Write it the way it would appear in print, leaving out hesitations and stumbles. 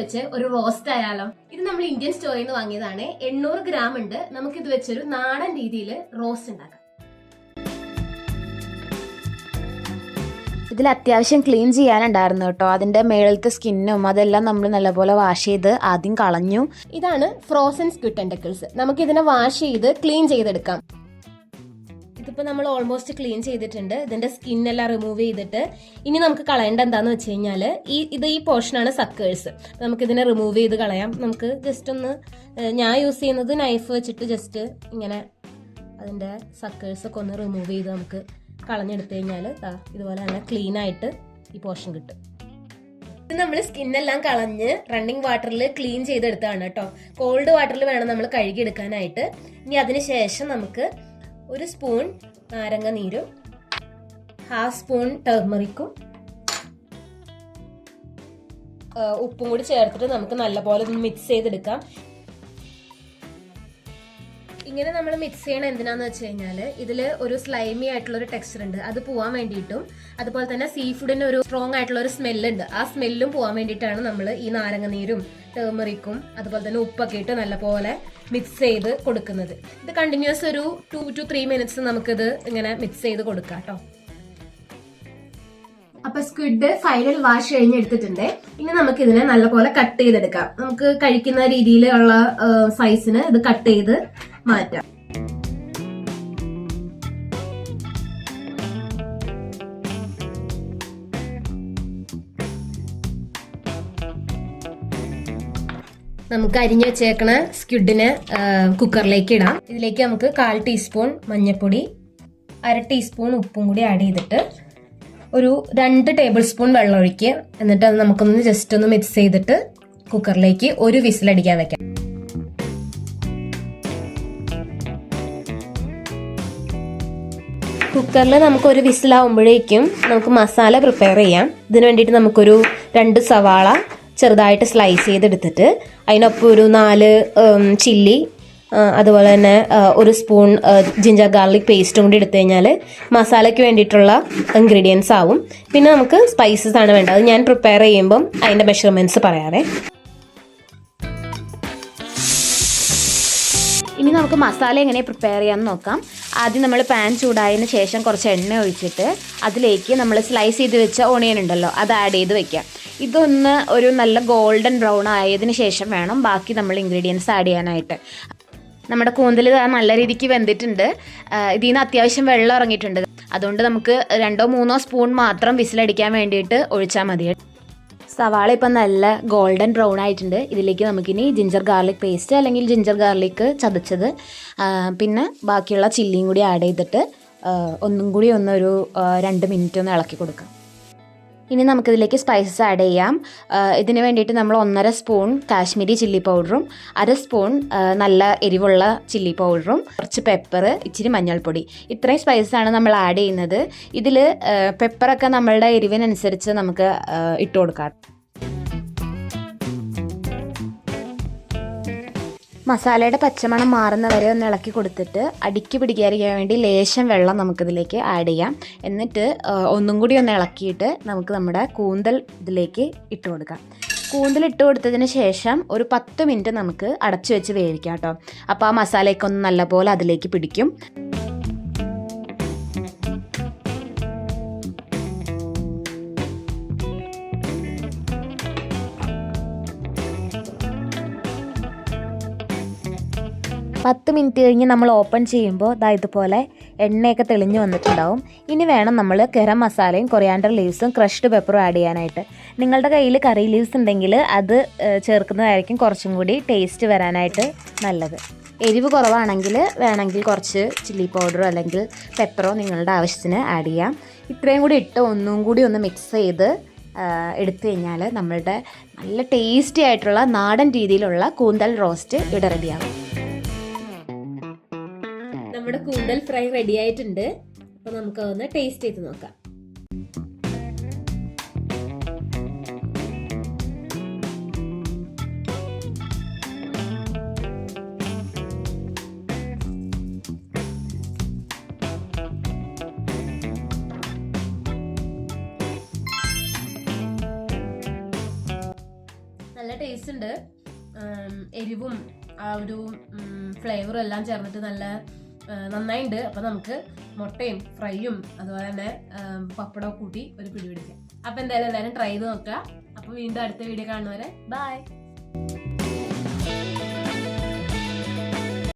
വെച്ച് ഒരു റോസ്റ്റ് ആയാലോ? ഇത് നമ്മൾ ഇന്ത്യൻ സ്റ്റോറിൽ നിന്ന് വാങ്ങിയതാണ്. 800 ഗ്രാം ഉണ്ട്. നമുക്ക് ഇത് വെച്ചൊരു നാടൻ രീതിയിൽ റോസ്റ്റ് ഉണ്ടാക്കാം. ഇതിൽ അത്യാവശ്യം ക്ലീൻ ചെയ്യാനുണ്ടായിരുന്നു കേട്ടോ. അതിൻ്റെ മേളത്തെ സ്കിന്നും അതെല്ലാം നമ്മൾ നല്ലപോലെ വാഷ് ചെയ്ത് ആദ്യം കളഞ്ഞു. ഇതാണ് ഫ്രോസൺ സ്ക്വിഡ് ടെന്റക്കിൾസ്. നമുക്ക് ഇതിനെ വാഷ് ചെയ്ത് ക്ലീൻ ചെയ്തെടുക്കാം. ഇതിപ്പോൾ നമ്മൾ ഓൾമോസ്റ്റ് ക്ലീൻ ചെയ്തിട്ടുണ്ട്. ഇതിന്റെ സ്കിന്നെല്ലാം റിമൂവ് ചെയ്തിട്ട് ഇനി നമുക്ക് കളയേണ്ട എന്താന്ന് വെച്ച് കഴിഞ്ഞാൽ ഈ പോർഷനാണ് സക്കേഴ്സ്. നമുക്ക് ഇതിനെ റിമൂവ് ചെയ്ത് കളയാം. നമുക്ക് ജസ്റ്റ് ഒന്ന്, ഞാൻ യൂസ് ചെയ്യുന്നത് നൈഫ് വെച്ചിട്ട് ജസ്റ്റ് ഇങ്ങനെ അതിന്റെ സക്കേഴ്സ് ഒക്കെ ഒന്ന് റിമൂവ് ചെയ്ത് നമുക്ക് കളഞ്ഞെടുത്തു കഴിഞ്ഞാൽ ഇതുപോലെ നല്ല ക്ലീൻ ആയിട്ട് ഈ പോർഷൻ കിട്ടും. ഇത് നമ്മൾ സ്കിന്നെല്ലാം കളഞ്ഞ് റണ്ണിങ് വാട്ടറിൽ ക്ലീൻ ചെയ്തെടുത്താണ് കേട്ടോ. കോൾഡ് വാട്ടറിൽ വേണം നമ്മൾ കഴുകിയെടുക്കാനായിട്ട്. ഇനി അതിന് ശേഷം നമുക്ക് 1 സ്പൂൺ നാരങ്ങ നീരും 1/2 സ്പൂൺ ടർമറിക്കും ഉപ്പും കൂടി ചേർത്തിട്ട് നമുക്ക് നല്ലപോലെ ഒന്ന് മിക്സ് ചെയ്തെടുക്കാം. ഇങ്ങനെ നമ്മൾ മിക്സ് ചെയ്യണം എന്തിനാന്ന് വെച്ച് കഴിഞ്ഞാൽ ഇതിൽ ഒരു സ്ലൈമി ആയിട്ടുള്ള ഒരു ടെക്സ്ചർ ഉണ്ട്. അത് പോവാൻ വേണ്ടിയിട്ടും അതുപോലെ തന്നെ സീ ഫുഡിന് ഒരു സ്ട്രോങ് ആയിട്ടുള്ള ഒരു സ്മെല്ലുണ്ട്. ആ സ്മെല്ലും പോവാൻ വേണ്ടിയിട്ടാണ് നമ്മൾ ഈ നാരങ്ങ നീരും ടേമറിക്കും അതുപോലെ തന്നെ ഉപ്പൊക്കെ ഇട്ട് നല്ലപോലെ മിക്സ് ചെയ്ത് കൊടുക്കുന്നത്. ഇത് കണ്ടിന്യൂസ് ഒരു 2 to 3 മിനിറ്റ്സ് നമുക്കിത് ഇങ്ങനെ മിക്സ് ചെയ്ത് കൊടുക്കാം കേട്ടോ. അപ്പൊ സ്ക്വിഡ് ഫൈനൽ വാഷ് കഴിഞ്ഞെടുത്തിട്ടുണ്ട്. ഇനി നമുക്ക് ഇതിനെ നല്ലപോലെ കട്ട് ചെയ്തെടുക്കാം. നമുക്ക് കഴിക്കുന്ന രീതിയിലുള്ള സൈസിന് ഇത് കട്ട് ചെയ്ത് മാറ്റാം. നമുക്ക് അരിഞ്ഞു വെച്ചേക്കണ സ്ക്വിഡിനെ കുക്കറിലേക്ക് ഇടാം. ഇതിലേക്ക് നമുക്ക് 1/4 ടീസ്പൂൺ മഞ്ഞൾപ്പൊടി, 1/2 ടീസ്പൂൺ ഉപ്പും കൂടി ആഡ് ചെയ്തിട്ട് ഒരു 2 ടേബിൾ സ്പൂൺ വെള്ളം ഒഴിക്കുക. എന്നിട്ട് അത് നമുക്കൊന്ന് ജസ്റ്റ് ഒന്ന് മിക്സ് ചെയ്തിട്ട് കുക്കറിലേക്ക് ഒരു വിസിലടിക്കാൻ വെക്കാം. കുക്കറിൽ നമുക്കൊരു വിസിലാവുമ്പോഴേക്കും നമുക്ക് മസാല പ്രിപ്പയർ ചെയ്യാം. ഇതിനു വേണ്ടിയിട്ട് നമുക്കൊരു 2 സവാള ചെറുതായിട്ട് സ്ലൈസ് ചെയ്തെടുത്തിട്ട് അതിനൊപ്പം ഒരു 4 ചില്ലി, അതുപോലെ തന്നെ 1 സ്പൂൺ ജിഞ്ചർ ഗാർലിക് പേസ്റ്റും കൂടി എടുത്തു കഴിഞ്ഞാൽ മസാലയ്ക്ക് വേണ്ടിയിട്ടുള്ള ഇൻഗ്രീഡിയൻസ് ആവും. പിന്നെ നമുക്ക് സ്പൈസസ് ആണ് വേണ്ടത്. അത് ഞാൻ പ്രിപ്പയർ ചെയ്യുമ്പം അതിൻ്റെ മെഷർമെൻറ്റ്സ് പറയാവേ. ഇനി നമുക്ക് മസാല എങ്ങനെ പ്രിപ്പയർ ചെയ്യാമെന്ന് നോക്കാം. ആദ്യം നമ്മൾ പാൻ ചൂടായതിന് ശേഷം കുറച്ച് എണ്ണ ഒഴിച്ചിട്ട് അതിലേക്ക് നമ്മൾ സ്ലൈസ് ചെയ്ത് വെച്ച ഓണിയൻ ഉണ്ടല്ലോ അത് ആഡ് ചെയ്ത് വെക്കാം. ഇതൊന്ന് ഒരു നല്ല ഗോൾഡൻ ബ്രൗൺ ആയതിനു ശേഷം വേണം ബാക്കി നമ്മൾ ഇൻഗ്രീഡിയൻസ് ആഡ് ചെയ്യാനായിട്ട്. നമ്മുടെ കൂന്തൽ നല്ല രീതിക്ക് വെന്തിട്ടുണ്ട്. ഇതിൽ നിന്ന് അത്യാവശ്യം വെള്ളം ഇറങ്ങിയിട്ടുണ്ട്. അതുകൊണ്ട് നമുക്ക് 2-3 സ്പൂൺ മാത്രം വിസിലടിക്കാൻ വേണ്ടിയിട്ട് ഒഴിച്ചാൽ മതി. സവാള ഇപ്പം നല്ല ഗോൾഡൻ ബ്രൗൺ ആയിട്ടുണ്ട്. ഇതിലേക്ക് നമുക്കിനി ജിഞ്ചർ ഗാർലിക് പേസ്റ്റ് അല്ലെങ്കിൽ ജിഞ്ചർ ഗാർലിക് ചതച്ചത് പിന്നെ ബാക്കിയുള്ള ചില്ലിയും കൂടി ആഡ് ചെയ്തിട്ട് ഒന്നും കൂടി ഒരു 2 മിനിറ്റ് ഒന്ന് ഇളക്കി കൊടുക്കാം. ഇനി നമുക്കിതിലേക്ക് സ്പൈസസ് ആഡ് ചെയ്യാം. ഇതിന് വേണ്ടിയിട്ട് നമ്മൾ 1.5 സ്പൂൺ കാശ്മീരി ചില്ലി പൗഡറും 1/2 സ്പൂൺ നല്ല എരിവുള്ള ചില്ലി പൗഡറും കുറച്ച് പെപ്പർ, ഇച്ചിരി മഞ്ഞൾപ്പൊടി, ഇത്രയും സ്പൈസസാണ് നമ്മൾ ആഡ് ചെയ്യുന്നത്. ഇതിൽ പെപ്പറൊക്കെ നമ്മളുടെ എരിവിനനുസരിച്ച് നമുക്ക് ഇട്ട് കൊടുക്കാം. മസാലയുടെ പച്ചമണം മാറുന്ന വരെ ഒന്ന് ഇളക്കി കൊടുത്തിട്ട് അടുക്കി പിടിക്കാതിരിക്കാൻ വേണ്ടി ലേശം വെള്ളം നമുക്കിതിലേക്ക് ആഡ് ചെയ്യാം. എന്നിട്ട് ഒന്നും കൂടി ഒന്ന് ഇളക്കിയിട്ട് നമുക്ക് നമ്മുടെ കൂന്തൽ ഇതിലേക്ക് ഇട്ട് കൊടുക്കാം. കൂന്തൽ ഇട്ട് കൊടുത്തതിന് ശേഷം ഒരു 10 മിനിറ്റ് നമുക്ക് അടച്ചു വെച്ച് വേവിക്കാം കേട്ടോ. അപ്പോൾ ആ മസാലയൊക്കെ ഒന്ന് നല്ലപോലെ അതിലേക്ക് പിടിക്കും. പത്ത് മിനിറ്റ് കഴിഞ്ഞ് നമ്മൾ ഓപ്പൺ ചെയ്യുമ്പോൾ ഇതുപോലെ എണ്ണയൊക്കെ തെളിഞ്ഞ് വന്നിട്ടുണ്ടാവും. ഇനി വേണം നമ്മൾ ഗരം മസാലയും കൊറിയാണ്ടർ ലീവ്സും ക്രഷ്ഡ് പെപ്പറും ആഡ് ചെയ്യാനായിട്ട്. നിങ്ങളുടെ കയ്യിൽ കറി ലീവ്സ് ഉണ്ടെങ്കിൽ അത് ചേർക്കുന്നതായിരിക്കും കുറച്ചും കൂടി ടേസ്റ്റ് വരാനായിട്ട് നല്ലത്. എരിവ് കുറവാണെങ്കിൽ വേണമെങ്കിൽ കുറച്ച് ചില്ലി പൗഡറോ അല്ലെങ്കിൽ പെപ്പറോ നിങ്ങളുടെ ആവശ്യത്തിന് ആഡ് ചെയ്യാം. ഇത്രയും കൂടി ഇട്ട് ഒന്നും കൂടി ഒന്ന് മിക്സ് ചെയ്ത് എടുത്തു കഴിഞ്ഞാൽ നമ്മളുടെ നല്ല ടേസ്റ്റി ആയിട്ടുള്ള നാടൻ രീതിയിലുള്ള കൂന്തൽ റോസ്റ്റ് ഇവിടെ റെഡിയാകും. നമ്മുടെ കൂന്തൽ ഫ്രൈ റെഡി ആയിട്ടുണ്ട്. അപ്പൊ നമുക്ക് ഒന്ന് ടേസ്റ്റ് ചെയ്ത് നോക്കാം. നല്ല ടേസ്റ്റ് ഉണ്ട്. എരിവും ആ ഒരു ഫ്ലേവറും എല്ലാം ചേർന്നിട്ട് നല്ല നന്നായിട്ടുണ്ട്. അപ്പൊ നമുക്ക് മുട്ടയും ഫ്രൈയും അതുപോലെ തന്നെ പപ്പടവും കൂട്ടി ഒരു പിടി പിടിക്കാം. അപ്പൊ എന്തായാലും എല്ലാവരും ട്രൈ ചെയ്ത് നോക്കുക. അപ്പൊ വീണ്ടും അടുത്ത വീഡിയോ കാണുന്നവരെ ബൈ.